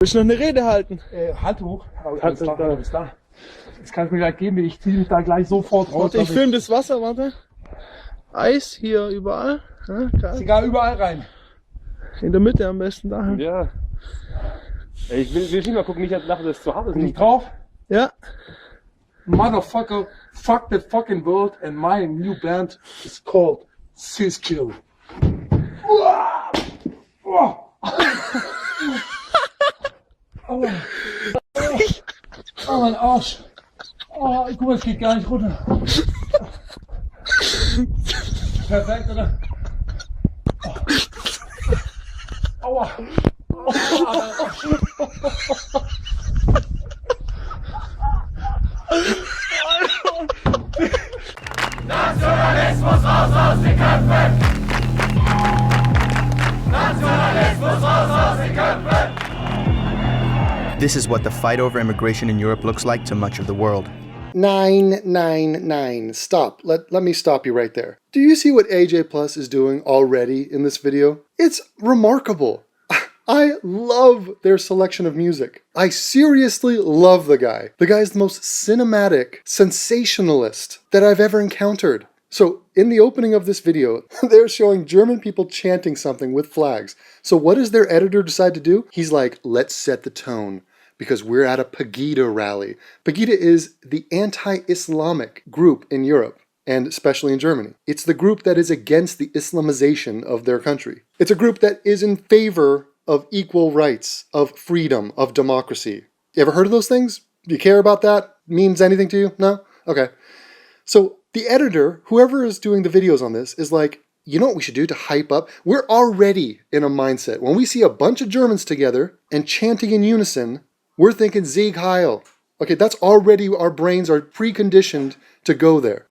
Willst du noch eine Rede halten? Hand hoch. Alles klar, bis da. Das kannst du mir gleich geben, ich ziehe mich da gleich sofort raus. Warte, ich filme das Wasser, warte. Eis hier überall. Ja, ist egal, überall rein. In der Mitte am besten da. Ja. Ich will nicht mal gucken, nicht dass das zu hart ist. Bin ich drauf? Ja. Motherfucker, fuck the fucking world and my new band is called Siskill. Oh, mein Arsch. Oh, guck mal, es geht gar nicht runter. Perfekt, oder? Aua. Nationalismus raus aus den Köpfen! Nationalismus raus aus den Köpfen! This is what the fight over immigration in Europe looks like to much of the world. 999. Stop. Let me stop you right there. Do you see what AJ Plus is doing already in this video? It's remarkable. I love their selection of music. I seriously love the guy. The guy is the most cinematic sensationalist that I've ever encountered. So in the opening of this video, they're showing German people chanting something with flags. So what does their editor decide to do? He's like, let's set the tone because we're at a Pegida rally. Pegida is the anti-Islamic group in Europe, and especially in Germany. It's the group that is against the Islamization of their country. It's a group that is in favor of equal rights, of freedom, of democracy. You ever heard of those things? Do you care about that? Means anything to you? No? Okay. So the editor, whoever is doing the videos on this, is like, you know what we should do to hype up? We're already in a mindset. When we see a bunch of Germans together and chanting in unison, we're thinking Sieg Heil. Okay, that's already, our brains are preconditioned to go there.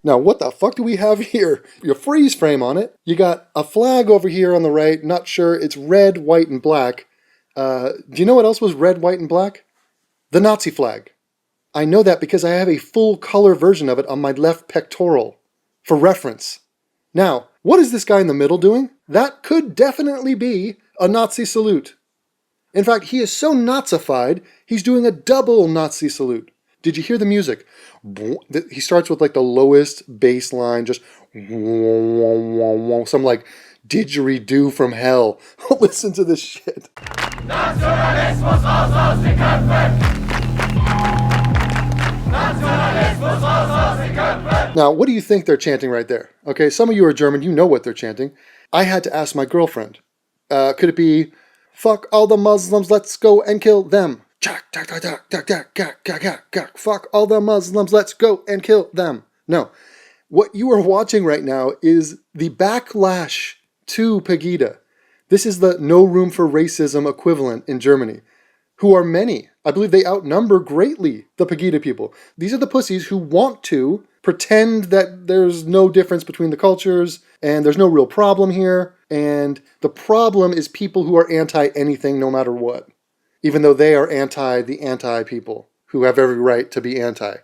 Now, what the fuck do we have here? Your freeze frame on it. You got a flag over here on the right. Not sure. It's red, white, and black. Do you know what else was red, white, and black? The Nazi flag. I know that because I have a full color version of it on my left pectoral for reference. Now, what is this guy in the middle doing? That could definitely be a Nazi salute. In fact, he is so Nazified, he's doing a double Nazi salute. Did you hear the music? He starts with like the lowest bass line, just some like didgeridoo from hell. Listen to this shit. Now, what do you think they're chanting right there? Okay, some of you are German, you know what they're chanting. I had to ask my girlfriend. Could it be, fuck all the Muslims, let's go and kill them? Fuck all the Muslims, let's go and kill them. No. What you are watching right now is the backlash to Pegida. This is the no room for racism equivalent in Germany, who are many. I believe they outnumber greatly the Pegida people. These are the pussies who want to pretend that there's no difference between the cultures and there's no real problem here. And the problem is people who are anti-anything no matter what. Even though they are anti the anti-people who have every right to be anti.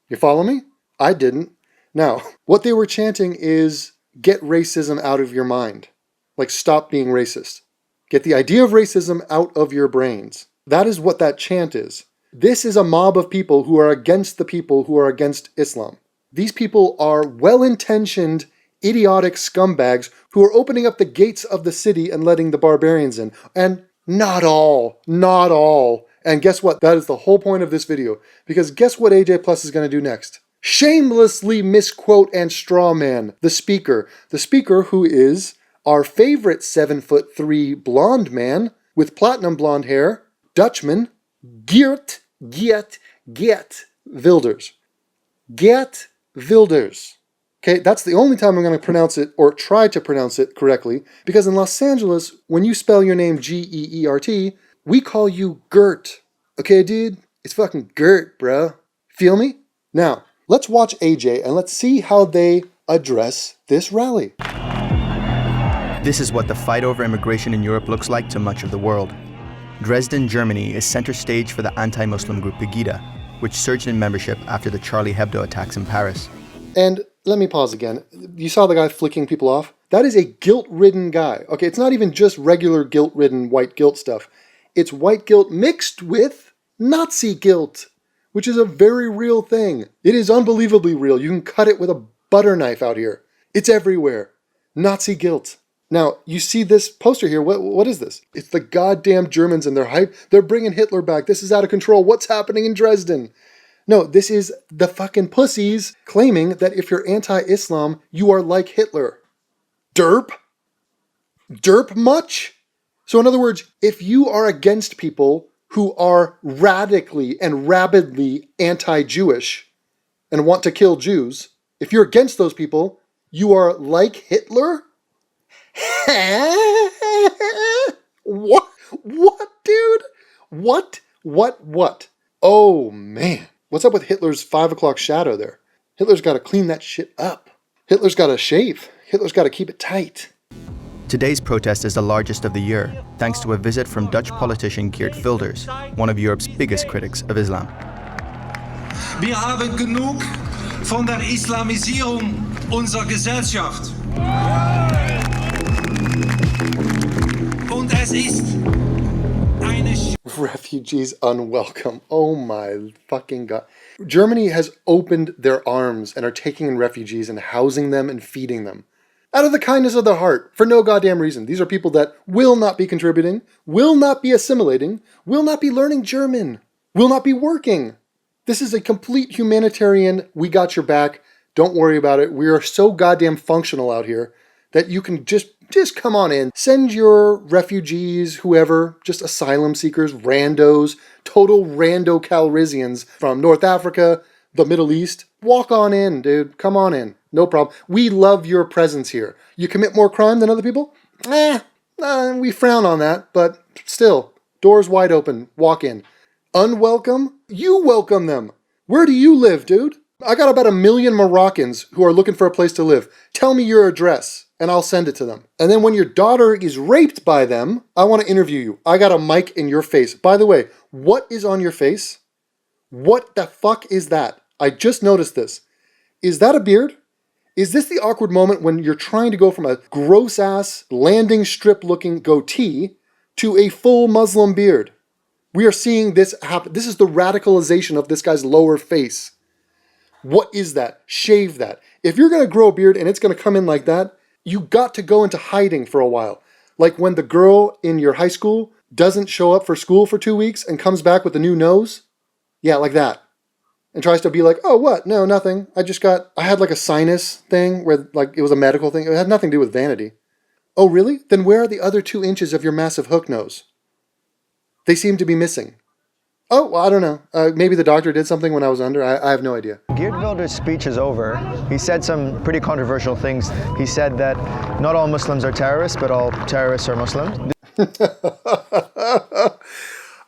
You follow me? I didn't. Now, what they were chanting is, get racism out of your mind. Like, stop being racist. Get the idea of racism out of your brains. That is what that chant is. This is a mob of people who are against the people who are against Islam. These people are well-intentioned, idiotic scumbags who are opening up the gates of the city and letting the barbarians in. And not all. And guess what? That is the whole point of this video. Because guess what AJ Plus is going to do next? Shamelessly misquote and strawman the speaker. The speaker who is our favorite 7'3" blonde man with platinum blonde hair, Dutchman, Geert Wilders. Geert Wilders. Okay, that's the only time I'm going to pronounce it, or try to pronounce it correctly, because in Los Angeles, when you spell your name G-E-E-R-T, we call you Gert. Okay, dude? It's fucking Gert, bro. Feel me? Now, let's watch AJ and let's see how they address this rally. This is what the fight over immigration in Europe looks like to much of the world. Dresden, Germany is center stage for the anti-Muslim group Pegida, which surged in membership after the Charlie Hebdo attacks in Paris. And let me pause again. You saw the guy flicking people off? That is a guilt-ridden guy. Okay, it's not even just regular guilt-ridden white guilt stuff. It's white guilt mixed with Nazi guilt, which is a very real thing. It is unbelievably real. You can cut it with a butter knife out here. It's everywhere. Nazi guilt. Now, you see this poster here. What is this? It's the goddamn Germans and their hype. They're bringing Hitler back. This is out of control. What's happening in Dresden? No, this is the fucking pussies claiming that if you're anti-Islam, you are like Hitler. Derp? Derp much? So in other words, if you are against people who are radically and rabidly anti-Jewish and want to kill Jews, if you're against those people, you are like Hitler? What? What, dude? What? Oh, man. What's up with Hitler's 5 o'clock shadow there? Hitler's got to clean that shit up. Hitler's got to shave. Hitler's got to keep it tight. Today's protest is the largest of the year, thanks to a visit from Dutch politician Geert Wilders, one of Europe's biggest critics of Islam. Wir haben genug von der Islamisierung unserer Gesellschaft. Und es ist eine Refugees unwelcome. Oh my fucking God. Germany has opened their arms and are taking in refugees and housing them and feeding them. Out of the kindness of their heart, for no goddamn reason. These are people that will not be contributing, will not be assimilating, will not be learning German, will not be working. This is a complete humanitarian, we got your back, don't worry about it. We are so goddamn functional out here that you can just come on in. Send your refugees, whoever, just asylum seekers, randos, total rando Calrissians from North Africa, the Middle East. Walk on in, dude. Come on in. No problem. We love your presence here. You commit more crime than other people? We frown on that, but still, doors wide open. Walk in. Unwelcome? You welcome them. Where do you live, dude? I got about 1 million Moroccans who are looking for a place to live. Tell me your address, and I'll send it to them. And then when your daughter is raped by them, I want to interview you. I got a mic in your face. By the way, what is on your face? What the fuck is that? I just noticed this. Is that a beard? Is this the awkward moment when you're trying to go from a gross-ass landing strip-looking goatee to a full Muslim beard? We are seeing this happen. This is the radicalization of this guy's lower face. What is that? Shave that. If you're going to grow a beard and it's going to come in like that, you got to go into hiding for a while. Like when the girl in your high school doesn't show up for school for 2 weeks and comes back with a new nose. Yeah, like that. And tries to be like, oh, what? No, nothing. I had like a sinus thing where like it was a medical thing. It had nothing to do with vanity. Oh, really? Then where are the other 2 inches of your massive hook nose? They seem to be missing. Oh, well, I don't know. Maybe the doctor did something when I was under. I have no idea. Geert Wilders' speech is over. He said some pretty controversial things. He said that not all Muslims are terrorists, but all terrorists are Muslims.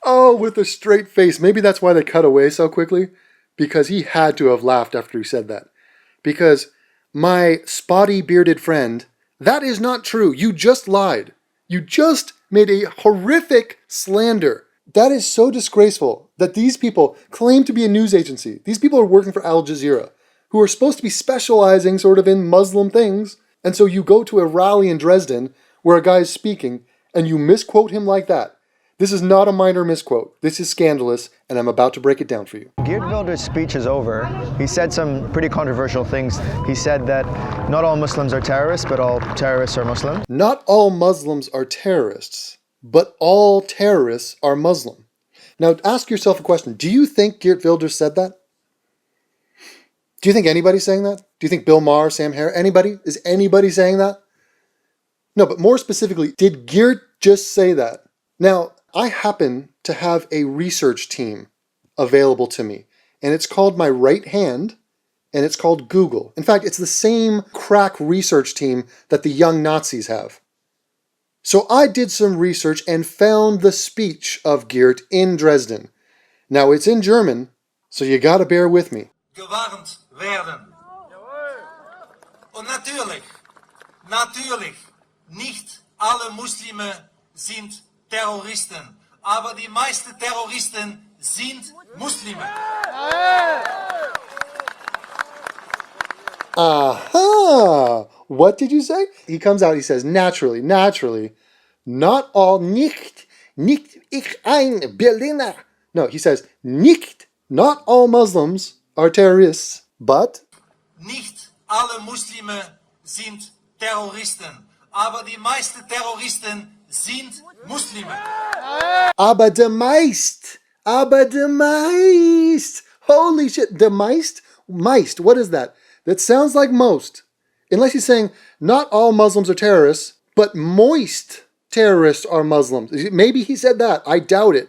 Oh, with a straight face. Maybe that's why they cut away so quickly. Because he had to have laughed after he said that. Because my spotty bearded friend, that is not true. You just lied. You just made a horrific slander. That is so disgraceful that these people claim to be a news agency. These people are working for Al Jazeera, who are supposed to be specializing sort of in Muslim things. And so you go to a rally in Dresden where a guy is speaking and you misquote him like that. This is not a minor misquote. This is scandalous, and I'm about to break it down for you. Geert Wilders' speech is over. He said some pretty controversial things. He said that not all Muslims are terrorists, but all terrorists are Muslim. Not all Muslims are terrorists, but all terrorists are Muslim. Now, ask yourself a question. Do you think Geert Wilders said that? Do you think anybody's saying that? Do you think Bill Maher, Sam Harris, anybody? Is anybody saying that? No, but more specifically, did Geert just say that? Now, I happen to have a research team available to me, and it's called my right hand, and it's called Google. In fact, it's the same crack research team that the young Nazis have. So I did some research and found the speech of Geert in Dresden. Now, it's in German, so you gotta bear with me. gewarnt werden. Und natürlich, nicht alle Muslime sind Terroristen, aber die meisten Terroristen sind Muslime. Aha! What did you say? He comes out, he says, naturally, not all nicht ich ein Berliner. No, he says, nicht, not all Muslims are terrorists, but Nicht alle Muslime sind Terroristen, aber die meisten Terroristen sind Muslime. aber de meist. Holy shit, de meist? Meist, what is that? That sounds like most. Unless he's saying, not all Muslims are terrorists, but moist terrorists are Muslims. Maybe he said that. I doubt it.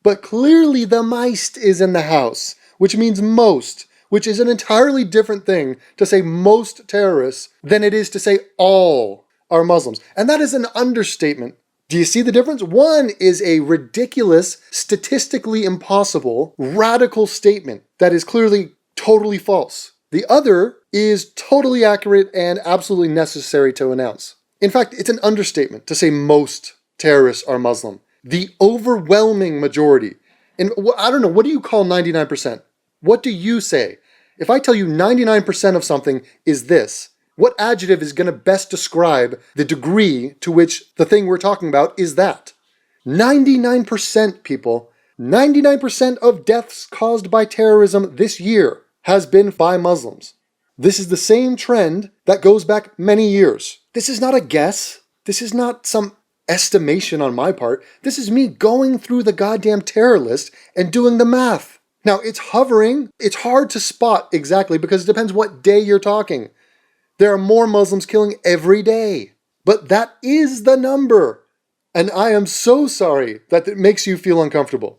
But clearly the meist is in the house, which means most, which is an entirely different thing to say most terrorists than it is to say all are Muslims. And that is an understatement. Do you see the difference? One is a ridiculous, statistically impossible, radical statement that is clearly totally false. The other is totally accurate and absolutely necessary to announce. In fact, it's an understatement to say most terrorists are Muslim. The overwhelming majority. And I don't know, what do you call 99%? What do you say? If I tell you 99% of something is this, what adjective is going to best describe the degree to which the thing we're talking about is that? 99%, people. 99% of deaths caused by terrorism this year has been by Muslims. This is the same trend that goes back many years. This is not a guess. This is not some estimation on my part. This is me going through the goddamn terror list and doing the math. Now, it's hovering. It's hard to spot exactly because it depends what day you're talking. There are more Muslims killing every day. But that is the number. And I am so sorry that it makes you feel uncomfortable.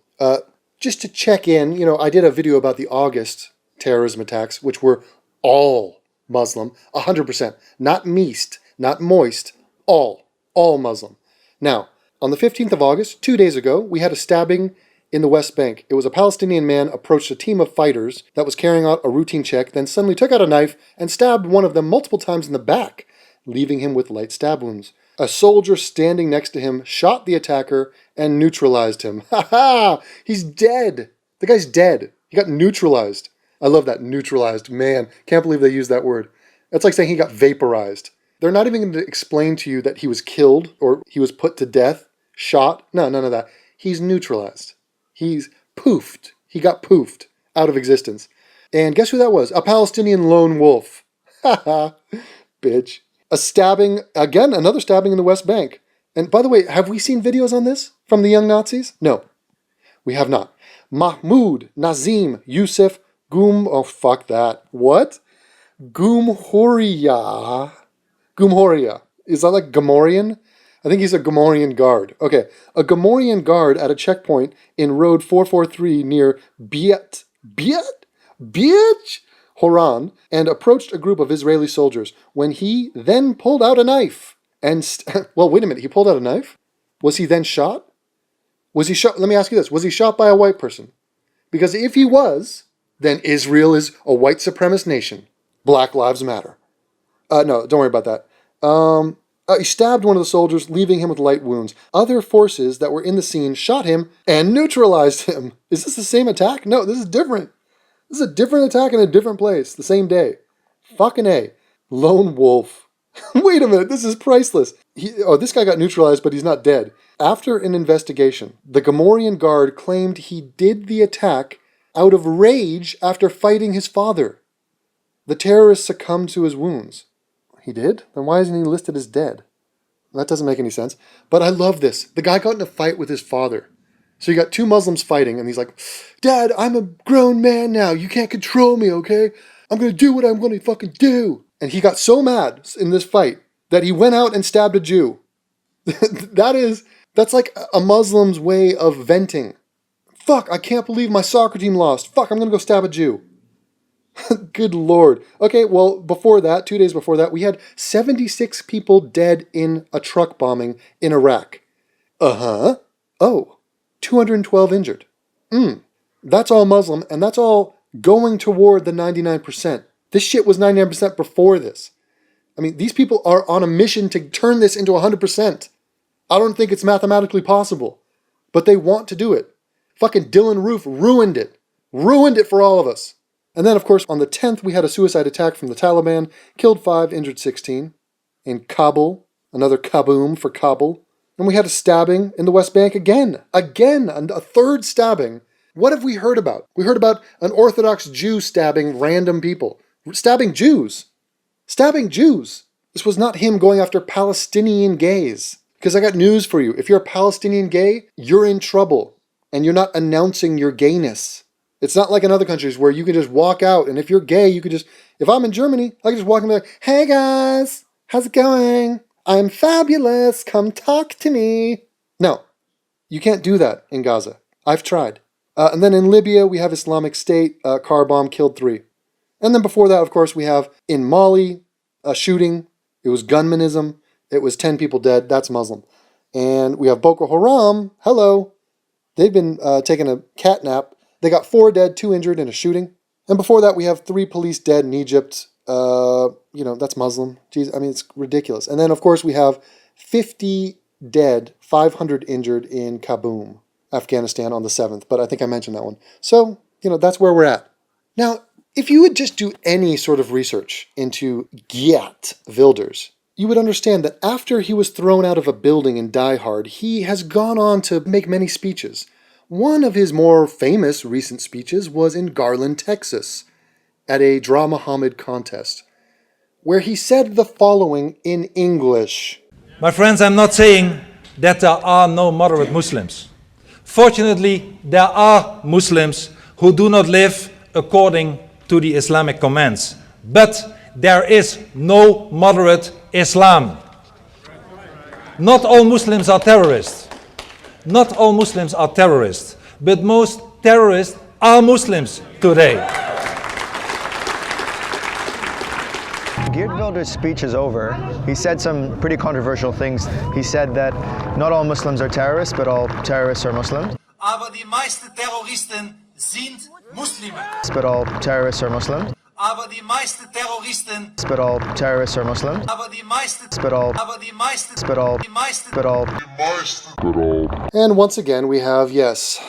Just to check in, I did a video about the August terrorism attacks, which were all Muslim, 100%. Not meist, not moist, all Muslim. Now, on the 15th of August, 2 days ago, we had a stabbing in the West Bank. It was a Palestinian man approached a team of fighters that was carrying out a routine check, then suddenly took out a knife and stabbed one of them multiple times in the back, leaving him with light stab wounds. A soldier standing next to him shot the attacker and neutralized him. Ha ha! He's dead! The guy's dead. He got neutralized. I love that, neutralized. Man, can't believe they used that word. That's like saying he got vaporized. They're not even going to explain to you that he was killed or he was put to death, shot. No, none of that. He's neutralized. He's poofed. He got poofed out of existence. And guess who that was? A Palestinian lone wolf. Ha ha, bitch. A stabbing, again, another stabbing in the West Bank. And by the way, have we seen videos on this from the young Nazis? No, we have not. Mahmoud Nazim Youssef oh fuck that. What? Gumhoria. Is that like Gomorian? I think he's a Gomorian guard. Okay, a Gomorian guard at a checkpoint in road 443 near Biet, Horan, and approached a group of Israeli soldiers when he then pulled out a knife. And, well, wait a minute, he pulled out a knife? Was he then shot? Was he shot? Let me ask you this. Was he shot by a white person? Because if he was, then Israel is a white supremacist nation. Black Lives Matter. No, don't worry about that. He stabbed one of the soldiers, leaving him with light wounds. Other forces that were in the scene shot him and neutralized him. Is this the same attack? No, this is different. This is a different attack in a different place, the same day. Fucking A. Lone wolf. Wait a minute, this is priceless. This guy got neutralized, but he's not dead. After an investigation, the Gomorian guard claimed he did the attack out of rage after fighting his father. The terrorist succumbed to his wounds. He did? Then why isn't he listed as dead? That doesn't make any sense. But I love this. The guy got in a fight with his father. So you got two Muslims fighting, and he's like, Dad, I'm a grown man now. You can't control me, okay? I'm going to do what I'm going to fucking do. And he got so mad in this fight that he went out and stabbed a Jew. That's like a Muslim's way of venting. Fuck, I can't believe my soccer team lost. Fuck, I'm going to go stab a Jew. Good Lord. Okay, well, before that, 2 days before that, we had 76 people dead in a truck bombing in Iraq. Oh, 212 injured. That's all Muslim, and that's all going toward the 99%. This shit was 99% before this. I mean, these people are on a mission to turn this into 100%. I don't think it's mathematically possible, but they want to do it. Fucking Dylan Roof ruined it. Ruined it for all of us. And then, of course, on the 10th, we had a suicide attack from the Taliban, killed 5, injured 16. In Kabul, another kaboom for Kabul. And we had a stabbing in the West Bank again, a third stabbing. What have we heard about? We heard about an Orthodox Jew stabbing random people. Stabbing Jews. This was not him going after Palestinian gays. Because I got news for you. If you're a Palestinian gay, you're in trouble. And you're not announcing your gayness. It's not like in other countries where you can just walk out, and if you're gay, you could just, if I'm in Germany, I can just walk in and be like, hey guys, how's it going? I'm fabulous, come talk to me. No, you can't do that in Gaza. I've tried. And then in Libya, we have Islamic State, car bomb, killed 3. And then before that, of course, we have in Mali, a shooting. It was gunmanism. It was 10 people dead. That's Muslim. And we have Boko Haram. Hello. They've been taking a cat nap. They got 4 dead, 2 injured in a shooting. And before that, we have 3 police dead in Egypt. That's Muslim. Jeez, I mean, it's ridiculous. And then, of course, we have 50 dead, 500 injured in Kabul, Afghanistan on the 7th. But I think I mentioned that one. So, that's where we're at. Now, if you would just do any sort of research into Geert Wilders, you would understand that after he was thrown out of a building in Die Hard, he has gone on to make many speeches. One of his more famous recent speeches was in Garland, Texas, at a Dra Muhammad contest, where he said the following in English. My friends, I'm not saying that there are no moderate Muslims. Fortunately, there are Muslims who do not live according to the Islamic commands. But there is no moderate Islam. Not all Muslims are terrorists. Not all Muslims are terrorists, but most terrorists are Muslims today. Geert Wilders' speech is over. He said some pretty controversial things. He said that not all Muslims are terrorists, but all terrorists are Muslims. Aber die meisten Terroristen sind Muslime. But all terrorists are Muslims. Aber die meisten Terroristen. But all terrorists are Muslims. Aber die meisten. But all. Aber die meisten. But all. Die meisten. But all. And once again, we have, yes,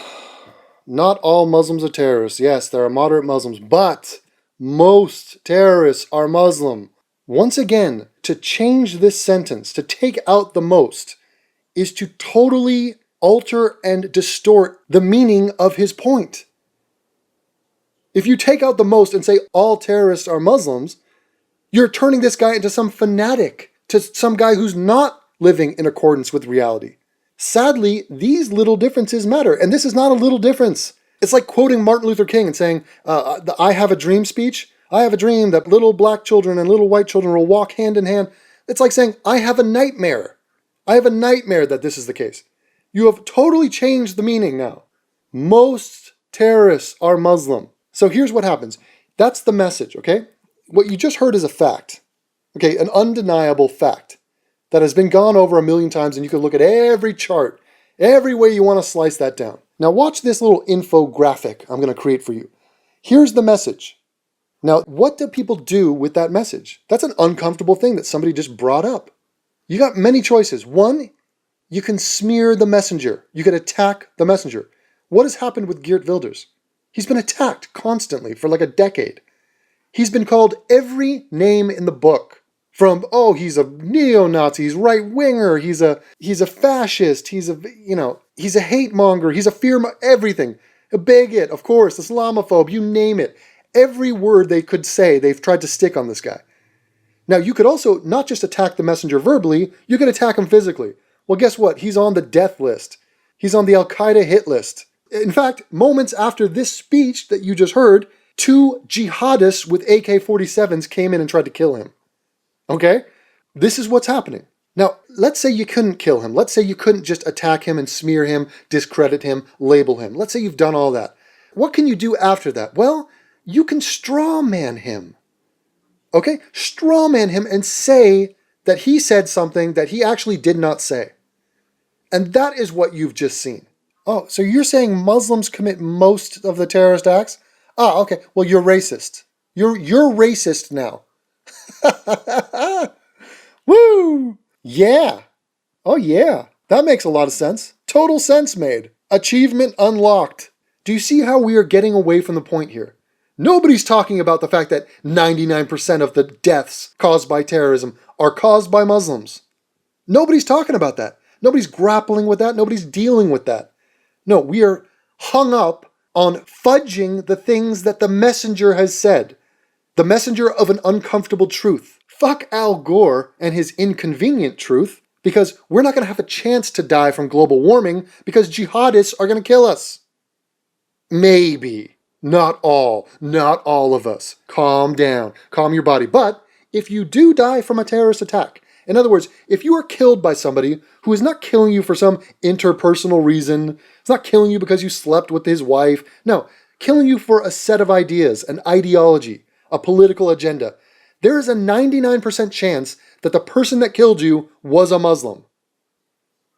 not all Muslims are terrorists. Yes, there are moderate Muslims, but most terrorists are Muslim. Once again, to change this sentence, to take out the most, is to totally alter and distort the meaning of his point. If you take out the most and say all terrorists are Muslims, you're turning this guy into some fanatic, to some guy who's not living in accordance with reality. Sadly, these little differences matter, and this is not a little difference. It's like quoting Martin Luther King and saying, the I have a dream speech. I have a dream that little black children and little white children will walk hand in hand. It's like saying, I have a nightmare. I have a nightmare that this is the case. You have totally changed the meaning now. Most terrorists are Muslim. So here's what happens. That's the message, okay? What you just heard is a fact, okay? An undeniable fact that has been gone over 1,000,000 times, and you can look at every chart, every way you want to slice that down. Now watch this little infographic I'm going to create for you. Here's the message. Now, what do people do with that message? That's an uncomfortable thing that somebody just brought up. You got many choices. One, you can smear the messenger. You can attack the messenger. What has happened with Geert Wilders? He's been attacked constantly for like a decade. He's been called every name in the book. From, he's a neo-Nazi, he's right-winger, he's a fascist, he's a hate monger, he's a everything. A bigot, of course, Islamophobe, you name it. Every word they could say, they've tried to stick on this guy. Now, you could also not just attack the messenger verbally, you could attack him physically. Well, guess what? He's on the death list. He's on the Al-Qaeda hit list. In fact, moments after this speech that you just heard, 2 jihadists with AK-47s came in and tried to kill him. Okay? This is what's happening. Now, let's say you couldn't kill him. Let's say you couldn't just attack him and smear him, discredit him, label him. Let's say you've done all that. What can you do after that? Well, you can strawman him. Okay? Strawman him and say that he said something that he actually did not say. And that is what you've just seen. Oh, so you're saying Muslims commit most of the terrorist acts? Ah, okay. Well, you're racist. You're racist now. Woo! Yeah. Oh, yeah. That makes a lot of sense. Total sense made. Achievement unlocked. Do you see how we are getting away from the point here? Nobody's talking about the fact that 99% of the deaths caused by terrorism are caused by Muslims. Nobody's talking about that. Nobody's grappling with that. Nobody's dealing with that. No, we are hung up on fudging the things that the messenger has said. The messenger of an uncomfortable truth. Fuck Al Gore and his inconvenient truth, because we're not going to have a chance to die from global warming because jihadists are going to kill us. Maybe. Not all of us. Calm down. Calm your body. But if you do die from a terrorist attack, in other words, if you are killed by somebody who is not killing you for some interpersonal reason, it's not killing you because you slept with his wife, no, killing you for a set of ideas, an ideology, a political agenda, there is a 99% chance that the person that killed you was a Muslim.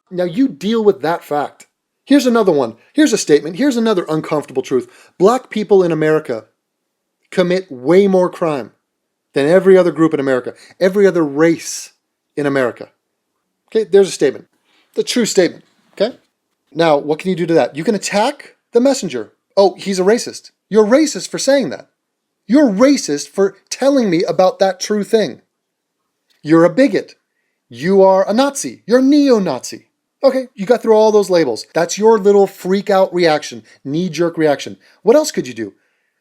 Now you deal with that fact. Here's another one. Here's a statement. Here's another uncomfortable truth. Black people in America commit way more crime than every other group in America, every other race in America. Okay, there's a statement. The true statement. Okay? Now, what can you do to that? You can attack the messenger. Oh, he's a racist. You're racist for saying that. You're racist for telling me about that true thing. You're a bigot. You are a Nazi. You're a neo-Nazi. Okay, you got through all those labels. That's your little freak out reaction, knee-jerk reaction. What else could you do?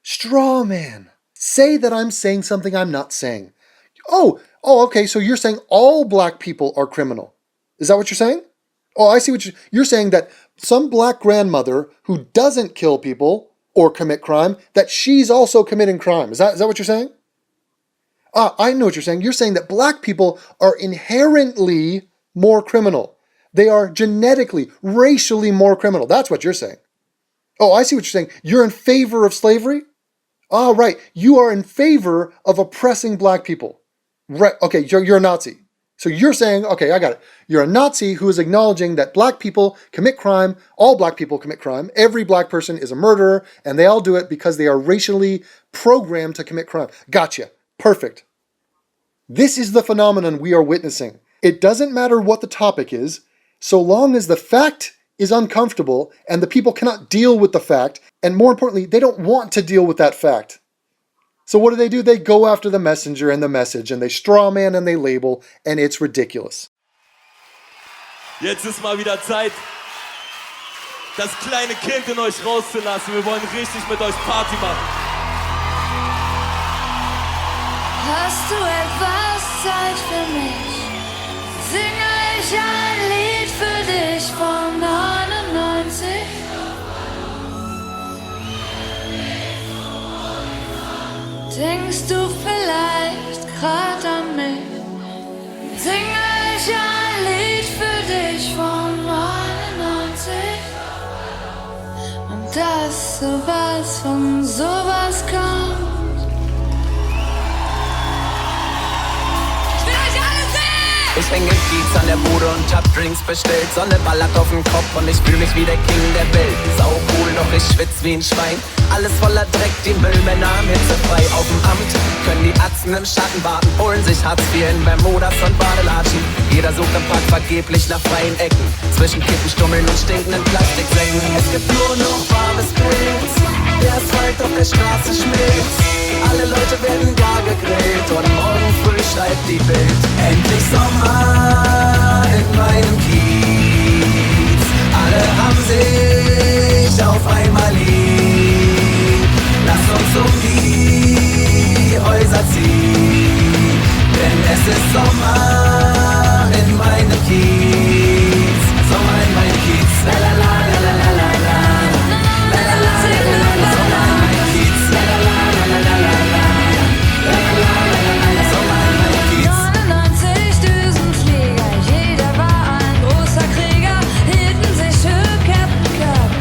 Straw man. Say that I'm saying something I'm not saying. Oh, okay, so you're saying all black people are criminal. Is that what you're saying? Oh, I see what you're saying, that some black grandmother who doesn't kill people or commit crime, that she's also committing crime. Is that what you're saying? I know what you're saying. You're saying that black people are inherently more criminal. They are genetically, racially more criminal. That's what you're saying. Oh, I see what you're saying. You're in favor of slavery? Oh, right. You are in favor of oppressing black people. Right. Okay, you're a Nazi. So you're saying, okay, I got it. You're a Nazi who is acknowledging that black people commit crime. All black people commit crime. Every black person is a murderer, and they all do it because they are racially programmed to commit crime. Gotcha. Perfect. This is the phenomenon we are witnessing. It doesn't matter what the topic is, so long as the fact is uncomfortable and the people cannot deal with the fact, and more importantly, they don't want to deal with that fact. So what do? They go after the messenger and the message, and they strawman and they label, and it's ridiculous. Jetzt ist mal wieder Zeit, das kleine Kind in euch rauszulassen. Wir wollen richtig mit euch Party machen. Hast du etwas Zeit für mich? Singe ich ein Lied für dich von 99? Denkst du vielleicht grad an mich? Singe ich ein Lied für dich von 99? Und dass sowas von sowas kommt. Ich häng im Kiez an der Bude und hab Drinks bestellt. Sonne ballert auf den Kopf und ich fühl mich wie der King der Welt. Sau cool, doch ich schwitz wie ein Schwein. Alles voller Dreck, die Müllmänner am hitzefrei. Auf dem Amt können die Atzen im Schatten warten. Holen sich Hartz IV in Bermudas und Badelatschen. Jeder sucht im Park vergeblich nach freien Ecken. Zwischen Kippenstummeln und stinkenden Plastiksäcken. Es gibt nur noch warmes Pilz. Der Asphalt auf der Straße schmilzt. Alle Leute werden gar gegrillt und morgen früh schreibt die Bild. Endlich Sommer in meinem Kiez. Alle haben sich auf einmal lieb. Lass uns um die Häuser ziehen. Denn es ist Sommer in meinem Kiez. Sommer in meinem Kiez. La la la la la la la la. La la la la la la. Sommer in meinem Kiez. La la la la la la la la. La la la la la la. Sommer in meinem Kiez. 99 Düsenflieger, jeder war ein großer Krieger, hielten sich für Captain Kirk.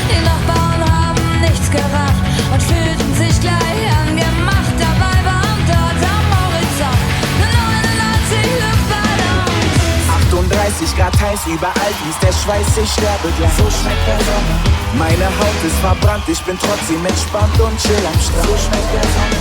Die Nachbarn haben nichts gerafft und fühlten sich gleich angemacht. Dabei war dort am Horizont 99 Luftballons. 38 Grad heiß, überall fließt der Schweiß, ich sterbe gleich. So schmeckt der Sommer. Meine Haut ist verbrannt, ich bin trotzdem entspannt und chill am Strand. So schmeckt der Sommer.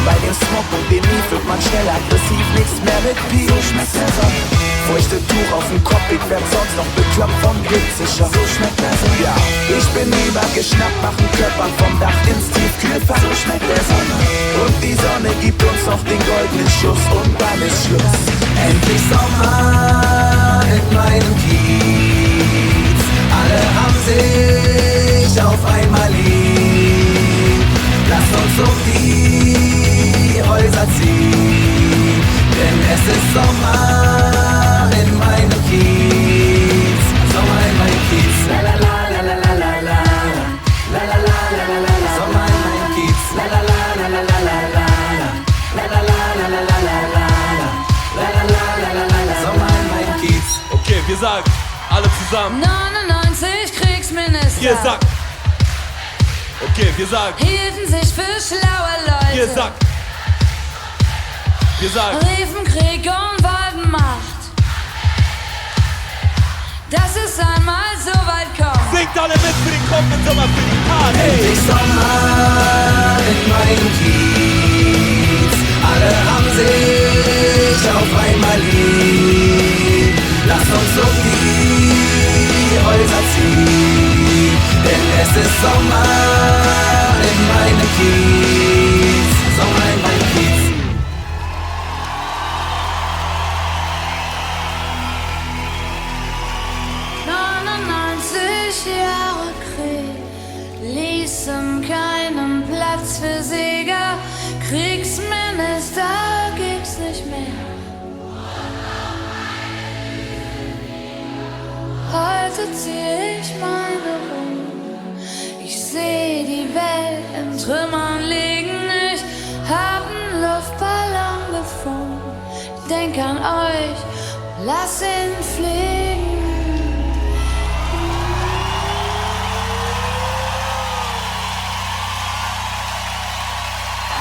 Bei dem Smog und dem Mief wird man schnell aggressiv, nichts mehr mit Peace. So schmeckt der Sonne. Feuchte Tuch auf dem Kopf, ich werd sonst noch bekloppt vom Blitzsicher. So schmeckt der Sonne. Ja, ich bin übergeschnappt, machen Körper vom Dach ins Tiefkühlfach. So schmeckt der Sonne. Und die Sonne gibt uns noch den goldenen Schuss und dann ist Schluss. Endlich Sommer in meinem Kiez. Alle haben sich auf einmal lieb. Lasst uns um die Häuser ziehen, denn es ist Sommer in meinem Kiez. Sommer in meinem Kiez. La la la la la la la la. La la la la la la la. Sommer in meinem Kiez. La la la la la la la la. La la la la la la la la. La la la la la la la. Sommer in meinem Kiez. Okay, wir sagen alle zusammen. 99 Kriegsminister. Ihr sagt. Okay, wir sagen. Hielten sich für schlaue Leute. Ihr sagt. Wir sagen. Riefen Krieg und wollten Macht. Dass es einmal so weit kommt. Singt alle mit für den kommenden Sommer, für die Party. Endlich Sommer in meinem Kiez. Alle haben sich auf einmal lieb. Lasst uns um die Häuser ziehen, denn es ist Sommer in meinem Kiez. Sommer in meinem Kiez. Jahre Krieg ließen keinen Platz für Sieger. Kriegsminister gibt's nicht mehr. Heute zieh ich meine Ruhe. Ich seh die Welt in Trümmern liegen. Ich hab einen Luftballon gefunden. Denk an euch, lass ihn fliegen.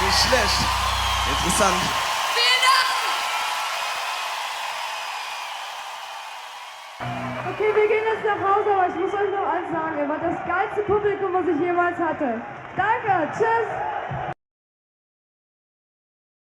Nicht schlecht. Interessant. Vielen Dank! Okay, wir gehen jetzt nach Hause, aber ich muss euch noch eins sagen. Ihr wart das geilste Publikum, was ich jemals hatte. Danke, tschüss!